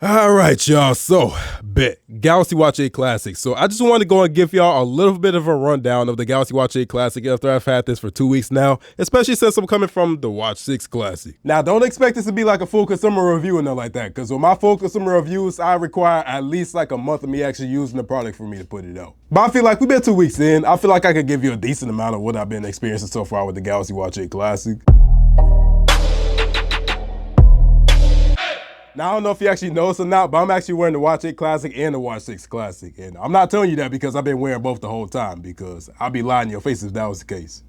All right, y'all. So, Galaxy Watch 8 Classic. So, I just want to go and give y'all a little bit of a rundown of the Galaxy Watch 8 Classic after I've had this for 2 weeks now, especially since I'm coming from the Watch 6 Classic. Now, don't expect this to be like a full consumer review and nothing like that, because with my full consumer reviews, I require at least like a month of me actually using the product for me to put it out. But I feel like we've been 2 weeks in. I feel like I could give you a decent amount of what I've been experiencing so far with the Galaxy Watch 8 Classic. Now, I don't know if you actually noticed or not, but I'm actually wearing the Watch 8 Classic and the Watch 6 Classic. And I'm not telling you that because I've been wearing both the whole time, because I'd be lying in your face if that was the case.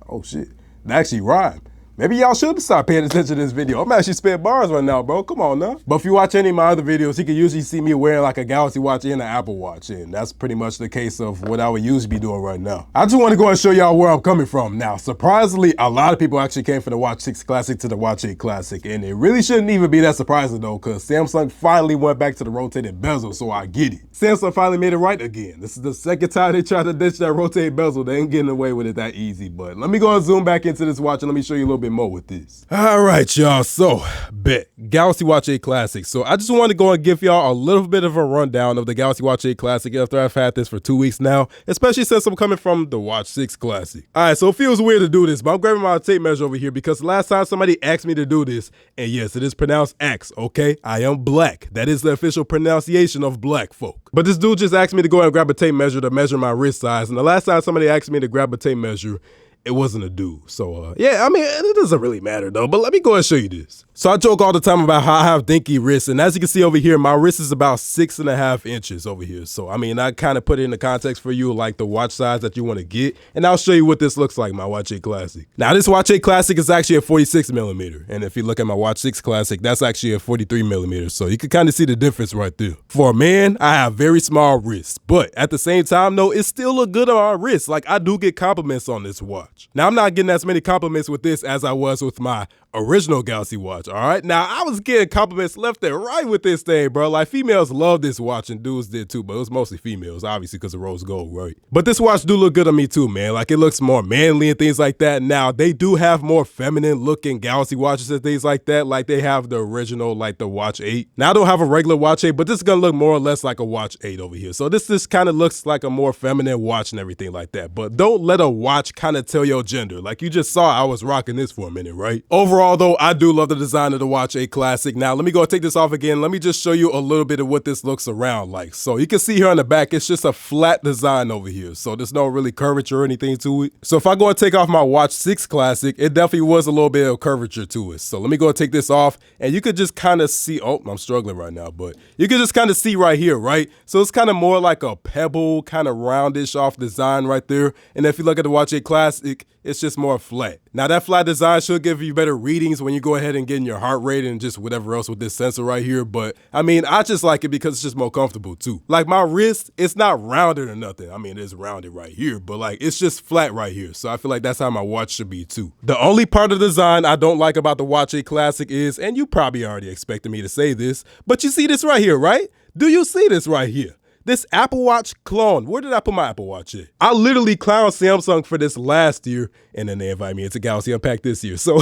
Oh shit, that actually rhymed. Maybe y'all should start paying attention to this video. I'm actually spitting bars right now, bro. Come on now. But if you watch any of my other videos, you can usually see me wearing like a Galaxy Watch and an Apple Watch. And that's pretty much the case of what I would usually be doing right now. I just want to go and show y'all where I'm coming from. Now, surprisingly, a lot of people actually came from the Watch 6 Classic to the Watch 8 Classic. And it really shouldn't even be that surprising though, because Samsung finally went back to the rotated bezel, so I get it. Samsung finally made it right again. This is the second time they tried to ditch that rotated bezel. They ain't getting away with it that easy. But let me go and zoom back into this watch and let me show you a little bit more with this. All right, y'all. So, Galaxy Watch 8 Classic. So, I just want to go and give y'all a little bit of a rundown of the Galaxy Watch 8 Classic after I've had this for 2 weeks now, especially since I'm coming from the Watch 6 Classic. All right, so it feels weird to do this, but I'm grabbing my tape measure over here because last time somebody asked me to do this, and yes, it is pronounced X, okay? I am black. That is the official pronunciation of black folk. But this dude just asked me to go and grab a tape measure to measure my wrist size, and the last time somebody asked me to grab a tape measure, it wasn't a dude. So, yeah, I mean, it doesn't really matter though, but let me go and show you this. So I joke all the time about how I have dinky wrists, and as you can see over here, my wrist is about 6.5 inches over here. So, I mean, I kind of put it in the context for you, like the watch size that you want to get, and I'll show you what this looks like, my Watch 8 Classic. Now, this Watch 8 Classic is actually a 46 millimeter, and if you look at my Watch 6 Classic, that's actually a 43 millimeter, so you can kind of see the difference right there. For a man, I have very small wrists, but at the same time, though, it still look good on my wrist. Like, I do get compliments on this watch. Now, I'm not getting as many compliments with this as I was with my original Galaxy Watch, all right? Now, I was getting compliments left and right with this thing, bro. Like, females love this watch, and dudes did too, but it was mostly females, obviously, because of rose gold, right? But this watch do look good on me too, man. Like, it looks more manly and things like that. Now, they do have more feminine looking Galaxy watches and things like that. Like, they have the original, like the Watch 8. Now, I don't have a regular Watch 8, but this is gonna look more or less like a Watch 8 over here. So this just kind of looks like a more feminine watch and everything like that. But don't let a watch kind of tell your gender. Like, you just saw I was rocking this for a minute, right? Overall, though, I do love the design of the Watch 8 Classic. Now, let me go and take this off again. Let me just show you a little bit of what this looks around like. So you can see here on the back, it's just a flat design over here. So there's no really curvature or anything to it. So if I go and take off my Watch 6 Classic, it definitely was a little bit of curvature to it. So let me go and take this off, and you could just kind of see, oh, I'm struggling right now, but you can just kind of see right here, right? So it's kind of more like a pebble, kind of roundish off design right there. And if you look at the Watch 8 Classic, it's just more flat. Now, that flat design should give you better readings when you go ahead and get in your heart rate and just whatever else with this sensor right here. But I mean, I just like it because it's just more comfortable too. Like, my wrist, it's not rounded or nothing. I mean, it's rounded right here, but like, it's just flat right here. So I feel like that's how my watch should be too. The only part of the design I don't like about the Watch 8 Classic is, and you probably already expected me to say this, but you see this right here, right? Do you see this right here? This Apple Watch clone. Where did I put my Apple Watch at? I literally clowned Samsung for this last year, and then they invited me into Galaxy Unpacked this year. So,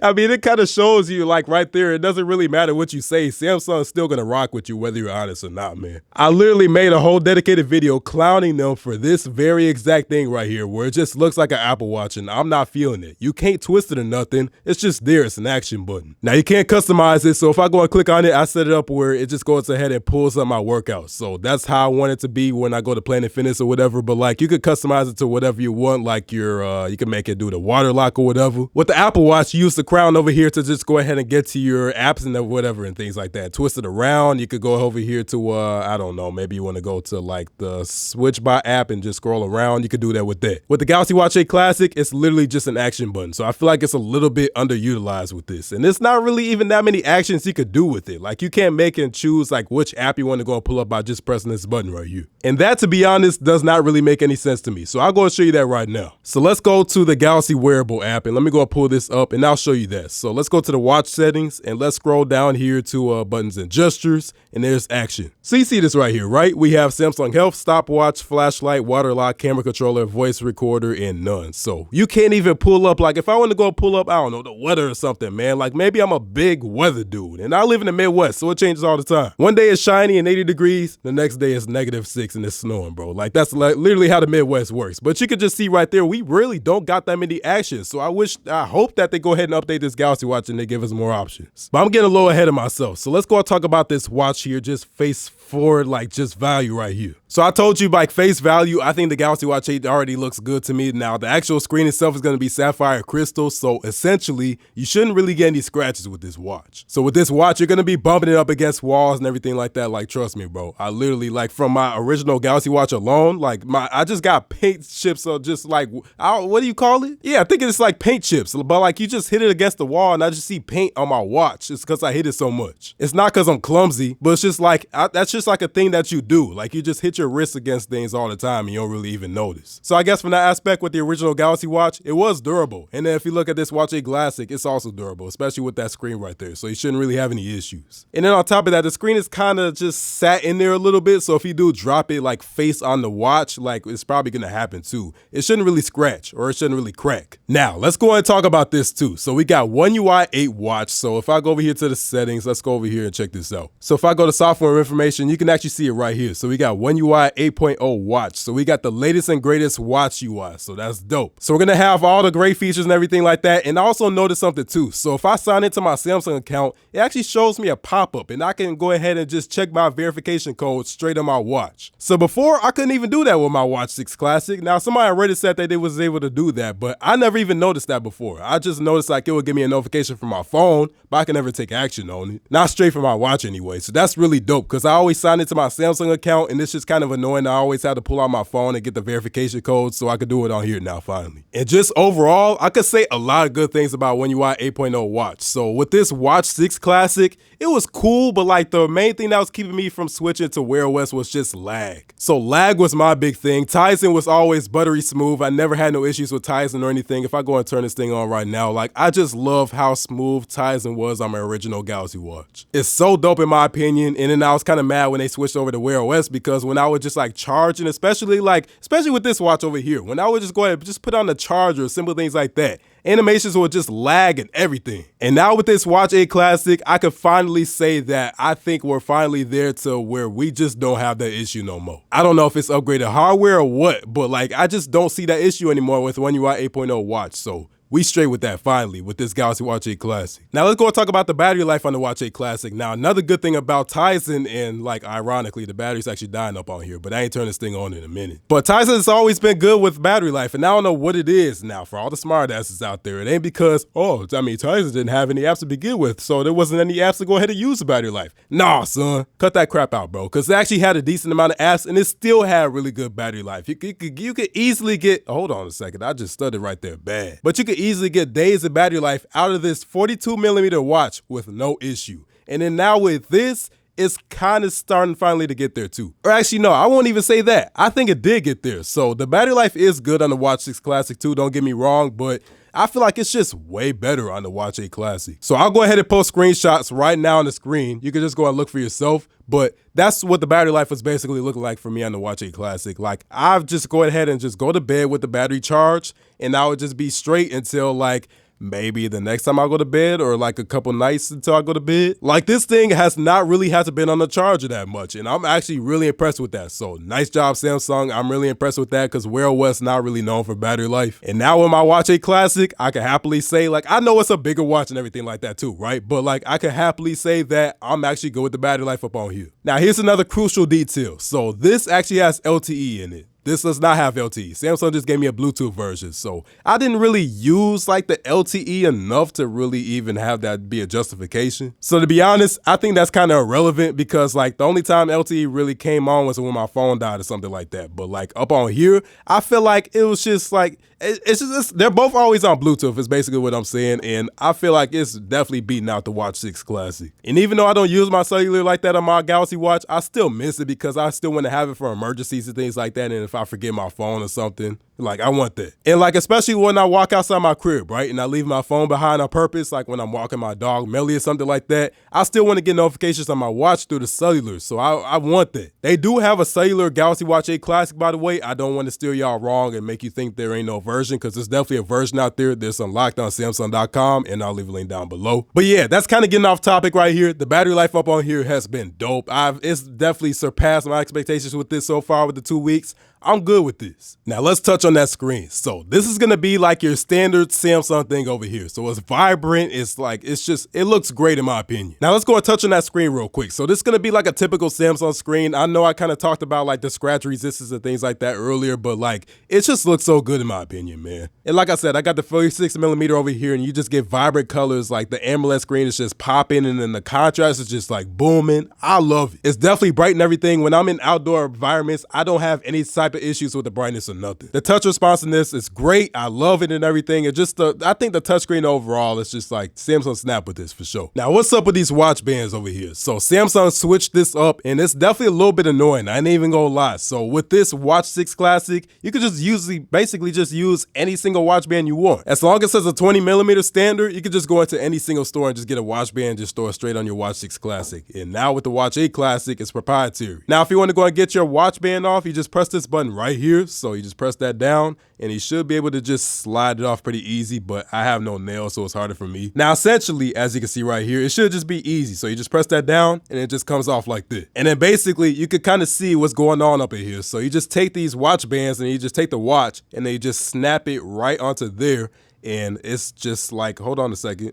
I mean, it kind of shows you, like, right there, it doesn't really matter what you say. Samsung's still going to rock with you whether you're honest or not, man. I literally made a whole dedicated video clowning them for this very exact thing right here, where it just looks like an Apple Watch, and I'm not feeling it. You can't twist it or nothing. It's just there. It's an action button. Now, you can't customize it, so if I go and click on it, I set it up where it just goes ahead and pulls up my workouts. So that's how I want it to be when I go to Planet Fitness or whatever. But like, you could customize it to whatever you want, like your you can make it do the water lock or whatever. With the Apple Watch, you use the crown over here to just go ahead and get to your apps and whatever and things like that. Twist it around. You could go over here to I don't know, maybe you want to go to like the Switch by app and just scroll around. You could do that with that. With the Galaxy Watch 8 Classic, it's literally just an action button. So I feel like it's a little bit underutilized with this, and it's not really even that many actions you could do with it. Like, you can't make and choose like which app you want to go and pull up by just pressing this button right here. And that, to be honest, does not really make any sense to me. So I'll go and show you that right now. So let's go to the Galaxy wearable app and let me go and pull this up and I'll show you that. So let's go to the watch settings and let's scroll down here to buttons and gestures, and there's action. So you see this right here, right? We have Samsung Health, stopwatch, flashlight, water lock, camera controller, voice recorder, and none. So you can't even pull up, like if I want to go pull up, I don't know, the weather or something, man. Like maybe I'm a big weather dude and I live in the Midwest, so it changes all the time. One day it's shiny and 80 degrees, the next day it's -6 and it's snowing, bro. Like that's like literally how the Midwest works. But you could just see right there, we really don't got that many actions. So I hope that they go ahead and update this Galaxy Watch and they give us more options. But I'm getting a little ahead of myself. So let's go and talk about this watch here, just face forward, like just value right here. So I told you, like face value, I think the Galaxy Watch 8 already looks good to me. Now the actual screen itself is going to be sapphire crystal, so essentially you shouldn't really get any scratches with this watch. So with this watch, you're going to be bumping it up against walls and everything like that. Like trust me, bro. I literally, like from my original Galaxy Watch alone, like I just got paint chips, so just like what do you call it? Yeah, I think it's like paint chips, but like you just hit it against the wall and I just see paint on my watch. It's because I hit it so much. It's not because I'm clumsy, but it's just like that's just like a thing that you do. Like you just hit your wrist against things all the time and you don't really even notice. So I guess from that aspect with the original Galaxy Watch, it was durable. And then if you look at this Watch 8 Classic, it's also durable, especially with that screen right there. So you shouldn't really have any issues. And then on top of that, the screen is kind of just sat in there a little bit. So if you do drop it like face on the watch, like it's probably going to happen too. It shouldn't really scratch or it shouldn't really crack. Now let's go ahead and talk about this too. So we got One UI 8 watch. So if I go over here to the settings, let's go over here and check this out. So if I go to software information, you can actually see it right here. So we got One UI 8.0 watch. So we got the latest and greatest watch UI. So that's dope. So we're going to have all the great features and everything like that. And I also noticed something too. So if I sign into my Samsung account, it actually shows me a pop-up and I can go ahead and just check my verification code straight on my watch. So before I couldn't even do that with my Watch 6 Classic. Now somebody on Reddit said that they was able to do that, but I never even noticed that before. I just noticed like it would give me a notification from my phone, but I can never take action on it. Not straight from my watch anyway. So that's really dope because I always sign into my Samsung account and it's just kind of annoying. I always have to pull out my phone and get the verification code, so I could do it on here now finally. And just overall, I could say a lot of good things about One UI 8.0 watch. So with this Watch 6 Classic, it was cool, but like the main thing that was keeping me from switching to Wear OS was just lag. So lag was my big thing. Tizen was always buttery smooth. I never had no issues with Tizen or anything. If I go and turn this thing on right now, like I just love how smooth Tizen was on my original Galaxy Watch. It's so dope in my opinion. And then I was kind of mad when they switched over to Wear OS because when I would just like charging, especially with this watch over here, when I would just go ahead and just put on the charger, simple things like that, animations would just lag and everything. And now with this Watch 8 Classic, I could finally say that I think we're finally there to where we just don't have that issue no more. I don't know if it's upgraded hardware or what, but like I just don't see that issue anymore with One UI 8.0 watch. So we straight with that finally with this Galaxy Watch 8 Classic. Now let's go and talk about the battery life on the Watch 8 Classic. Now another good thing about Tizen, and like ironically the battery's actually dying up on here, but I ain't turn this thing on in a minute. But Tizen has always been good with battery life, and I don't know what it is now for all the smart asses out there. It ain't because, Tizen didn't have any apps to begin with, so there wasn't any apps to go ahead and use the battery life. Nah, son, cut that crap out, bro, because it actually had a decent amount of apps and it still had really good battery life. You could easily get, hold on a second, I just stuttered right there bad. But you could easily get days of battery life out of this 42mm watch with no issue. And then now with this, it's kind of starting finally to get there too. Or actually, no, I won't even say that. I think it did get there. So the battery life is good on the Watch 6 Classic too, don't get me wrong, but I feel like it's just way better on the Watch 8 Classic. So I'll go ahead and post screenshots right now on the screen. You can just go and look for yourself. But that's what the battery life was basically looking like for me on the Watch 8 Classic. Like I've just go ahead and just go to bed with the battery charged, and I would just be straight until like maybe the next time I go to bed or like a couple nights until I go to bed. Like this thing has not really had to been on the charger that much, and I'm actually really impressed with that. So nice job, Samsung. I'm really impressed with that because Wear OS not really known for battery life. And now with my Watch 8 Classic, I can happily say, like, I know it's a bigger watch and everything like that too, right? But like I can happily say that I'm actually good with the battery life up on here. Now here's another crucial detail. So this actually has LTE in it. this does not have LTE. Samsung just gave me a Bluetooth version. So I didn't really use like the LTE enough to really even have that be a justification. So to be honest, I think that's kind of irrelevant because like the only time LTE really came on was when my phone died or something like that. But like up on here, I feel like it was just like, it's just, they're both always on Bluetooth is basically what I'm saying. And I feel like it's definitely beating out the Watch 6 Classic. And even though I don't use my cellular like that on my Galaxy Watch, I still miss it because I still want to have it for emergencies and things like that. And if I forget my phone or something, like I want that. And like, especially when I walk outside my crib, right? And I leave my phone behind on purpose, like when I'm walking my dog Melly or something like that, I still want to get notifications on my watch through the cellular. So I want that. They do have a cellular Galaxy Watch 8 Classic, by the way. I don't want to steer y'all wrong and make you think there ain't no version because there's definitely a version out there. There's unlocked on Samsung.com and I'll leave a link down below. But yeah, that's kind of getting off topic right here. The battery life up on here has been dope. It's definitely surpassed my expectations with this so far with the 2 weeks. I'm good with this. Now let's touch on that screen. So this is gonna be like your standard Samsung thing over here. So it's vibrant, it looks great in my opinion. Now let's go and touch on that screen real quick. So this is gonna be like a typical Samsung screen. I know I kind of talked about like the scratch resistance and things like that earlier, but like it just looks so good in my opinion, man. And like I said, I got the 46mm over here and you just get vibrant colors. Like the AMOLED screen is just popping and then the contrast is just like booming. I love it. It's definitely bright and everything. When I'm in outdoor environments, I don't have any type of issues with the brightness or nothing. The touch responsiveness is great. I love it and everything. It just I think the touchscreen overall is just like Samsung snap with this for sure. Now what's up with these watch bands over here? So Samsung switched this up and it's definitely a little bit annoying. I ain't even gonna lie. So with this Watch 6 Classic, you could just basically just use any single watch band you want. As long as it's a 20mm standard, you could just go into any single store and just get a watch band and just store it straight on your Watch 6 Classic. And now with the Watch 8 Classic, it's proprietary. Now if you want to go and get your watch band off, you just press this button right here. So you just press that down and you should be able to just slide it off pretty easy, but I have no nails, so it's harder for me. Now, essentially, as you can see right here, it should just be easy. So you just press that down and it just comes off like this. And then basically you could kind of see what's going on up in here. So you just take these watch bands and you just take the watch and they just snap it right onto there. And it's just like, hold on a second.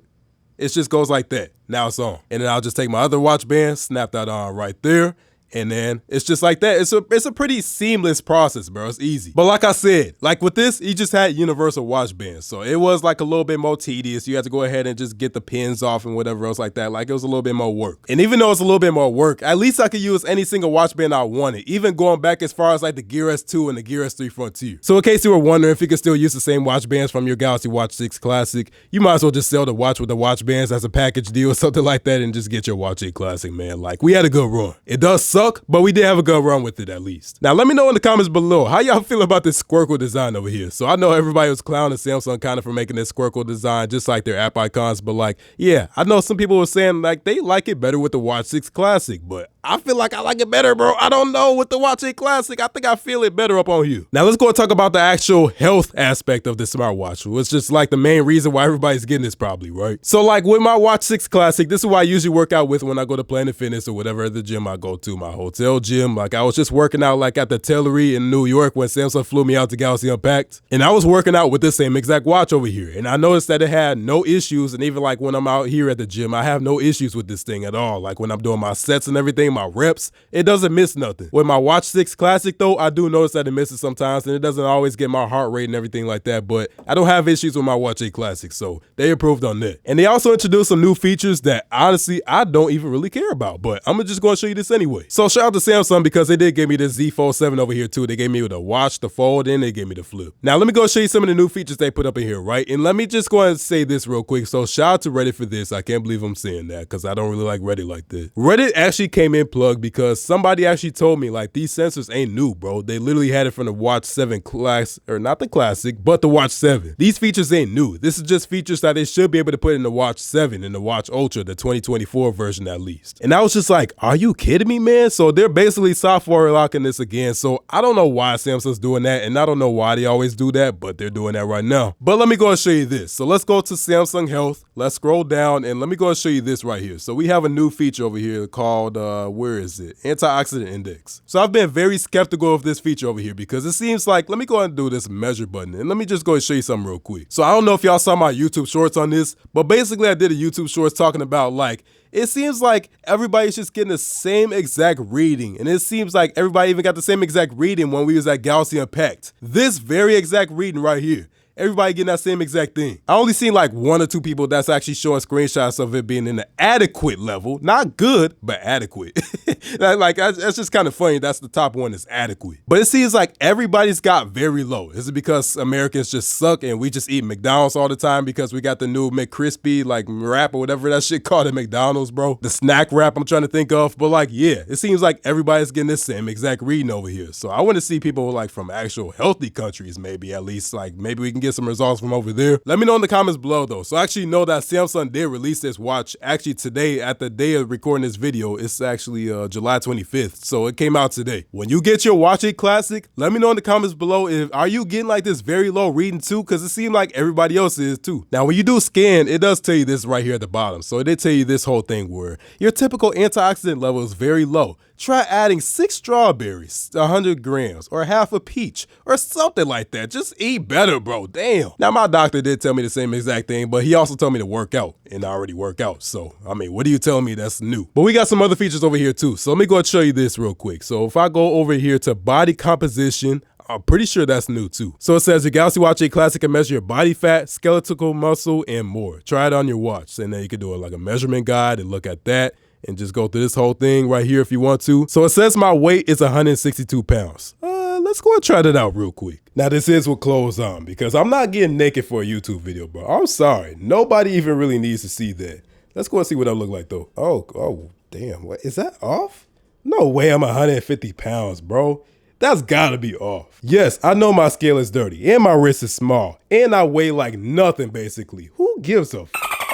It just goes like that. Now it's on. And then I'll just take my other watch band, snap that on right there. And then it's just like that. It's a pretty seamless process, bro. It's easy. But like I said, like with this, you just had universal watch bands. So it was like a little bit more tedious. You had to go ahead and just get the pins off and whatever else like that. Like it was a little bit more work. And even though it's a little bit more work, at least I could use any single watch band I wanted, even going back as far as like the Gear S2 and the Gear S3 Frontier. So in case you were wondering if you could still use the same watch bands from your Galaxy Watch 6 Classic, you might as well just sell the watch with the watch bands as a package deal or something like that and just get your Watch 8 Classic, man. Like we had a good run. It does suck, but we did have a good run with it at least. Now let me know in the comments below how y'all feel about this Squircle design over here. So I know everybody was clowning Samsung kind of for making this Squircle design just like their app icons, but like yeah, I know some people were saying like they like it better with the Watch 6 Classic, but I feel like I like it better, bro. I don't know with the Watch 8 Classic. I think I feel it better up on here. Now let's go and talk about the actual health aspect of the smartwatch, which is just like the main reason why everybody's getting this probably, right? So like with my Watch 6 Classic, this is what I usually work out with when I go to Planet Fitness or whatever at the gym I go to, my hotel gym. Like I was just working out like at the Tellery in New York when Samsung flew me out to Galaxy Unpacked. And I was working out with this same exact watch over here. And I noticed that it had no issues. And even like when I'm out here at the gym, I have no issues with this thing at all. Like when I'm doing my sets and everything, my reps, it doesn't miss nothing. With my Watch 6 Classic though, I do notice that it misses sometimes and it doesn't always get my heart rate and everything like that, but I don't have issues with my Watch 8 Classic, so they improved on that. And they also introduced some new features that honestly, I don't even really care about, but I'm just gonna show you this anyway. So shout out to Samsung because they did give me this Z Fold 7 over here too. They gave me the watch, the fold, and they gave me the flip. Now let me go show you some of the new features they put up in here, right? And let me just go ahead and say this real quick. So shout out to Reddit for this. I can't believe I'm saying that because I don't really like Reddit like this. Reddit actually came in plugged because somebody actually told me like these sensors ain't new, bro. They literally had it from the Watch 7 class, or not the Classic, but the Watch 7. These features ain't new. This is just features that they should be able to put in the Watch 7 and the Watch Ultra, the 2024 version at least. And I was just like, are you kidding me, man? So they're basically software locking this again. So I don't know why Samsung's doing that, and I don't know why they always do that, but they're doing that right now. But let me go and show you this. So let's go to Samsung Health. Let's scroll down and let me go and show you this right here. So we have a new feature over here called, where is it? Antioxidant Index. So I've been very skeptical of this feature over here because it seems like, let me go ahead and do this measure button and let me just go and show you something real quick. So I don't know if y'all saw my YouTube shorts on this, but basically I did a YouTube shorts talking about like, It seems like everybody's just getting the same exact reading. And it seems like everybody even got the same exact reading when we was at Galaxy Unpacked. This very exact reading right here. Everybody getting that same exact thing. I only seen like 1 or 2 people that's actually showing screenshots of it being in the adequate level. Not good, but adequate. That's just kind of funny. That's the top one is adequate. But it seems like everybody's got very low. Is it because Americans just suck and we just eat McDonald's all the time because we got the new McCrispy, like wrap or whatever that shit called at McDonald's, bro? The snack wrap I'm trying to think of. But like, yeah, it seems like everybody's getting the same exact reading over here. So I want to see people like from actual healthy countries, maybe at least, like maybe we can get some results from over there. Let me know in the comments below though. So I actually know that Samsung did release this watch actually today at the day of recording this video. It's actually July 25th. So it came out today. When you get your Watch 8 Classic, let me know in the comments below if are you getting like this very low reading too? Because it seemed like everybody else is too. Now when you do scan, it does tell you this right here at the bottom. So it did tell you this whole thing where your typical antioxidant level is very low. Try adding 6 strawberries, 100 grams, or half a peach, or something like that. Just eat better, bro. Damn. Now, my doctor did tell me the same exact thing, but he also told me to work out, and I already work out. So, I mean, what are you telling me that's new? But we got some other features over here, too. So, let me go and show you this real quick. So, if I go over here to body composition, I'm pretty sure that's new too. So it says your Galaxy Watch 8 Classic can measure your body fat, skeletal muscle, and more. Try it on your watch. And then you can do it like a measurement guide and look at that and just go through this whole thing right here if you want to. So it says my weight is 162 pounds. Let's go and try that out real quick. Now this is with clothes on because I'm not getting naked for a YouTube video, bro. I'm sorry. Nobody even really needs to see that. Let's go and see what I look like though. Oh, damn. What, is that off? No way I'm 150 pounds, bro. That's gotta be off. Yes, I know my scale is dirty and my wrist is small and I weigh like nothing basically. Who gives a f?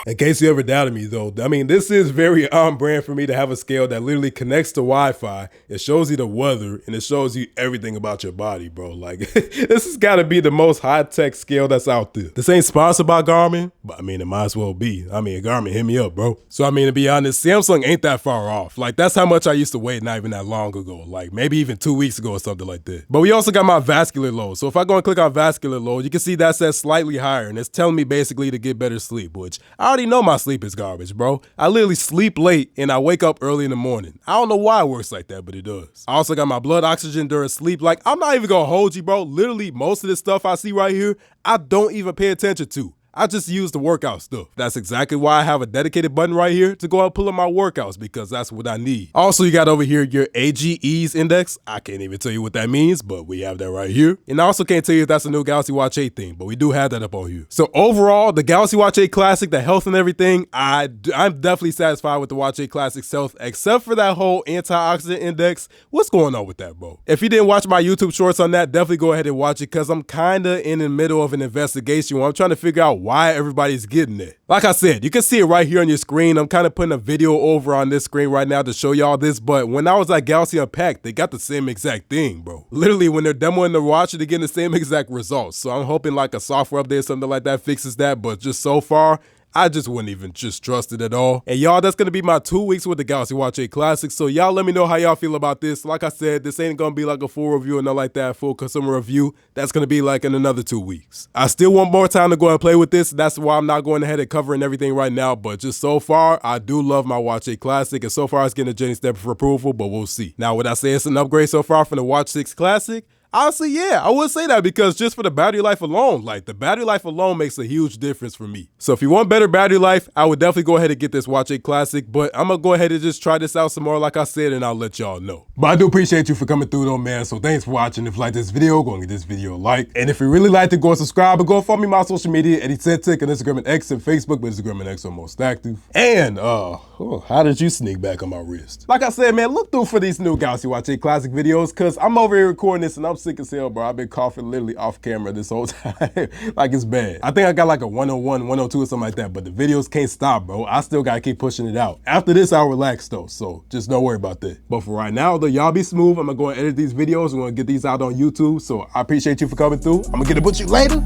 In case you ever doubted me though, I mean, this is very on brand for me to have a scale that literally connects to Wi-Fi. It shows you the weather and it shows you everything about your body, bro. Like, this has got to be the most high-tech scale that's out there. This ain't sponsored by Garmin, but I mean, it might as well be. I mean, Garmin, hit me up, bro. So, I mean, to be honest, Samsung ain't that far off. Like, that's how much I used to weigh not even that long ago. Like, maybe even 2 weeks ago or something like that. But we also got my vascular load. So if I go and click on vascular load, you can see that says slightly higher. And it's telling me basically to get better sleep, which I already know my sleep is garbage, bro. I literally sleep late and I wake up early in the morning. I don't know why it works like that, but it does. I also got my blood oxygen during sleep. Like, I'm not even gonna hold you, bro. Literally, most of this stuff I see right here, I don't even pay attention to. I just use the workout stuff. That's exactly why I have a dedicated button right here to go out and pull up my workouts because that's what I need. Also, you got over here your AGEs index. I can't even tell you what that means, but we have that right here. And I also can't tell you if that's a new Galaxy Watch 8 thing, but we do have that up on here. So overall, the Galaxy Watch 8 Classic, the health and everything, I'm definitely satisfied with the Watch 8 Classic's health, except for that whole antioxidant index. What's going on with that, bro? If you didn't watch my YouTube shorts on that, definitely go ahead and watch it because I'm kind of in the middle of an investigation where I'm trying to figure out why everybody's getting it. Like I said, you can see it right here on your screen. I'm kind of putting a video over on this screen right now to show y'all this, but when I was at Galaxy Unpacked, they got the same exact thing, bro. Literally, when they're demoing the watch, they're getting the same exact results. So I'm hoping like a software update or something like that fixes that, but just so far, I just wouldn't even just trust it at all. And y'all, that's gonna be my 2 weeks with the Galaxy Watch 8 Classic. So y'all let me know how y'all feel about this. Like I said, this ain't gonna be like a full review or nothing like that, full consumer review. That's gonna be like in another 2 weeks. I still want more time to go and play with this. That's why I'm not going ahead and covering everything right now. But just so far, I do love my Watch 8 Classic. And so far, it's getting a Jennings step for approval, but we'll see. Now, would I say it's an upgrade so far from the Watch 6 Classic? Honestly, yeah, I would say that because just for the battery life alone, like the battery life alone makes a huge difference for me. So if you want better battery life, I would definitely go ahead and get this Watch 8 Classic, but I'm gonna go ahead and just try this out some more like I said, and I'll let y'all know. But I do appreciate you for coming through though, man. So thanks for watching. If you like this video, go and give this video a like. And if you really like it, go and subscribe and go follow me on my social media, Eddie Tentic on Instagram and X and Facebook, but Instagram and X are most active. And how did you sneak back on my wrist? Like I said, man, look through for these new Galaxy Watch 8 Classic videos, cause I'm over here recording this and I'm sick as hell, bro. I've been coughing literally off camera this whole time. Like it's bad. I think I got like a 101, 102 or something like that, but the videos can't stop, bro. I still gotta keep pushing it out. After this, I'll relax though, so just don't worry about that. But for right now, though, y'all be smooth. I'm gonna go and edit these videos. I'm gonna get these out on YouTube, so I appreciate you for coming through. I'm gonna get to put you later.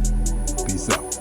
Peace out.